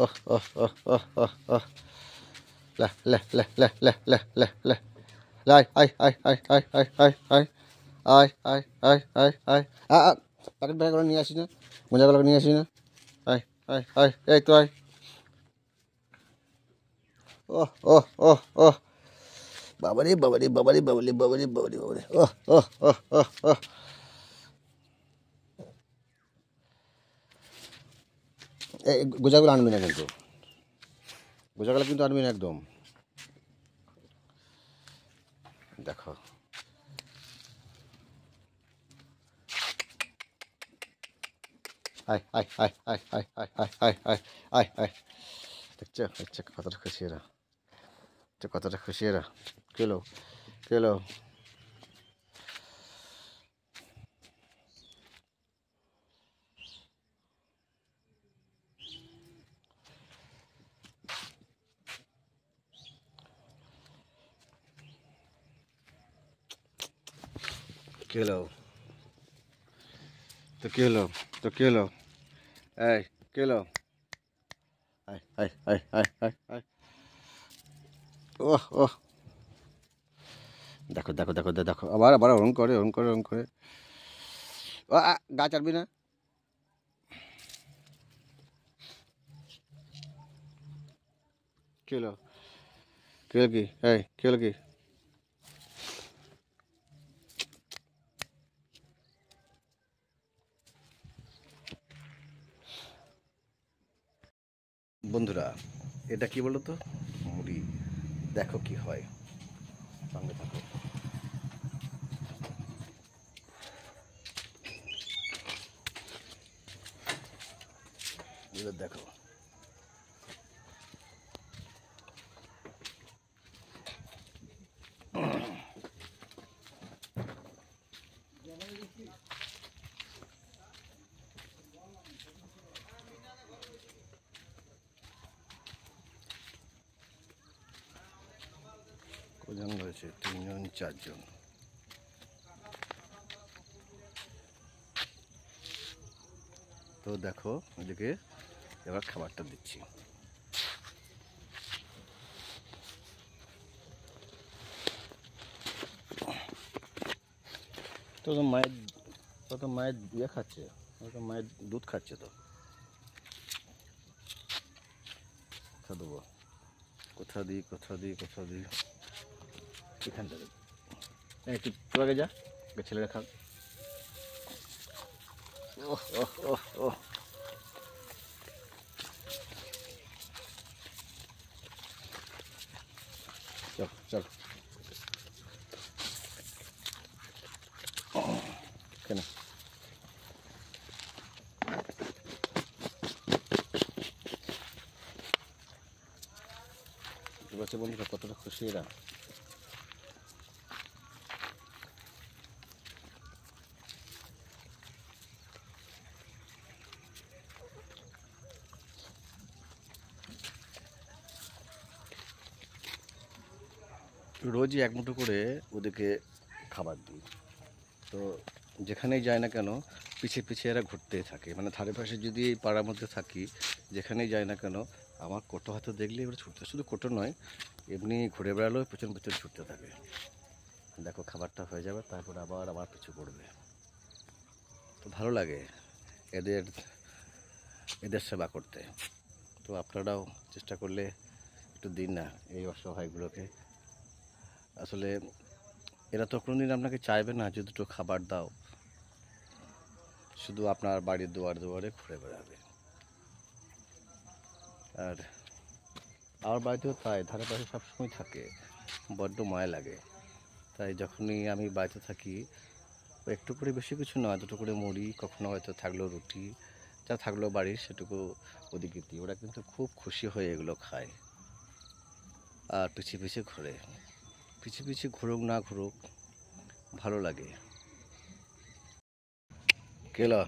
oh. Le. Lại, ai. তাকে বের করে নিয়ে আসি না, মোজাগুলো নিয়ে আসি না। এই তো আয়। ওহ ওহ ওহ ওহ, বাবারে বাবারে বাবারে বাবারে বাবারে বাবারে বাবারে, ওহ ওহ ওহ ওহ ওহ। এই গোজাগুলো আনবি না কিন্তু, গোজাগুলো কিন্তু আনবি না একদম। দেখো আয়। দেখছো কতটা খুশি এরা, কতটা খুশি এরা। কেলো কেলো কেলো তো কেলো তো কেলো, এই কেলো, আয়। ওহ ওহ, দেখো আবার আবার ওরম করে। ও গা চাটবি না। কেলো কি, এই কেলো কি। বন্ধুরা এটা কি বলো তো, মুড়ি। দেখো কি হয়, সঙ্গে থাকো। দেখো কজন রয়েছে, 3 জন 4 জন। তো দেখো এদিকে এবার খাবারটা দিচ্ছি। তো মায়ের ইয়ে খাচ্ছে, মায়ের দুধ খাচ্ছে। তো কোথা দেবো, কোথা দিই এখান থেকে। একটু আগে যা, ছেলেরা খাক। ওহ ওহ ওহ ওহ, চল কেন বন্ধুরা কতটা খুশি এরা। রোজই এক মুঠো করে ওদেরকে খাবার দিই। তো যেখানেই যায় না কেন পিছিয়ে এরা ঘুরতেই থাকে, মানে ধারে পাশে যদি এই পাড়ার মধ্যে থাকি, যেখানেই যায় না কেন আমার কোটো হয়তো দেখলে এবার ছুটতে, শুধু কোটো নয় এমনি ঘুরে বেড়ালেও পেছন ছুটতে থাকে। দেখো খাবারটা হয়ে যাবে, তারপর আবার পিছু পড়বে। তো ভালো লাগে এদের সেবা করতে। তো আপনারাও চেষ্টা করলে একটু দিন না এই অসহায়গুলোকে। আসলে এরা তো কোনোদিন আপনাকে চাইবে না যে দুটো খাবার দাও, শুধু আপনার বাড়ির দুয়ারে ঘুরে বেড়াবে। আর আমার বাড়িতেও তাই, ধারে পাশে সবসময় থাকে, বড্ড মায়া লাগে। তাই যখনই আমি বাড়িতে থাকি একটু করে, বেশি কিছু নয়, দুটো করে মুড়ি, কখনো হয়তো থাকলো রুটি, যা থাকলো বাড়ির সেটুকু ওদিকে দিই। ওরা কিন্তু খুব খুশি হয়ে এগুলো খায় আর পিছিয়ে ঘোরে। পিছিয়ে ঘুরুক না ঘুরুক ভালো লাগে। কেলা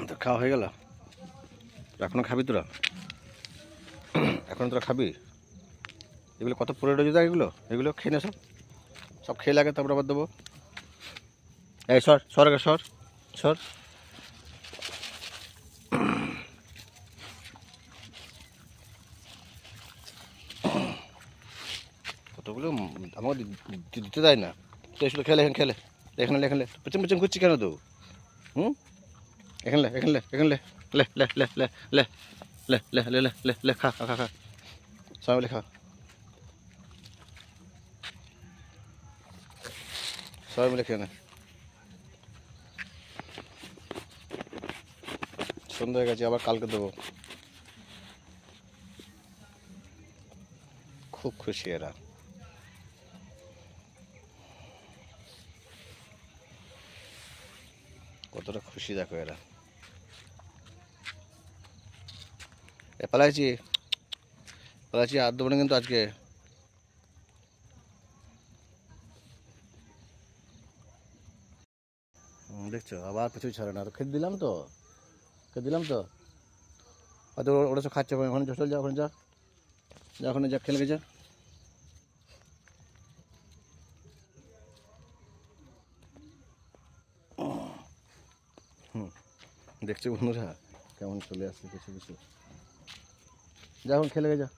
তো খাওয়া হয়ে গেল, এখনো খাবি তোরা? এখন তোরা খাবি? এগুলো কত পড়ে রয়েছে, এগুলো খেয়ে নে, সব খেয়ে লাগে, তারপর আবার দেবো। এই সর আগে সর। ওগুলো আমাকে দিতে দেয় না। তো এসে খেলে এখানে এখানে পেছন পেছন ঘুরছি কেন তো? হুম, এখানে লে লে লে লে লে লে লে লে লে লে লে লে খা খা খা খা সবাই মিলে খা, সবাই মিলে খেয়ে নে। সন্ধ্যা হয়ে গেছে, আবার কালকে দেবো। খুব খুশি এরা। কতটা খুশি দেখো এরা। পালাইছি আর দেবো না কিন্তু আজকে। দেখছো আবার কিছুই ছাড়ে না। খেতে দিলাম তো হয়তো ওরা সব খাচ্ছে। ওখানে চল যা, ওখানে যা, ওখানে যা, খেলে যা। দেখছো বন্ধুরা কেমন চলে আসছে কিছু কিছু। যা এখন খেলে যা।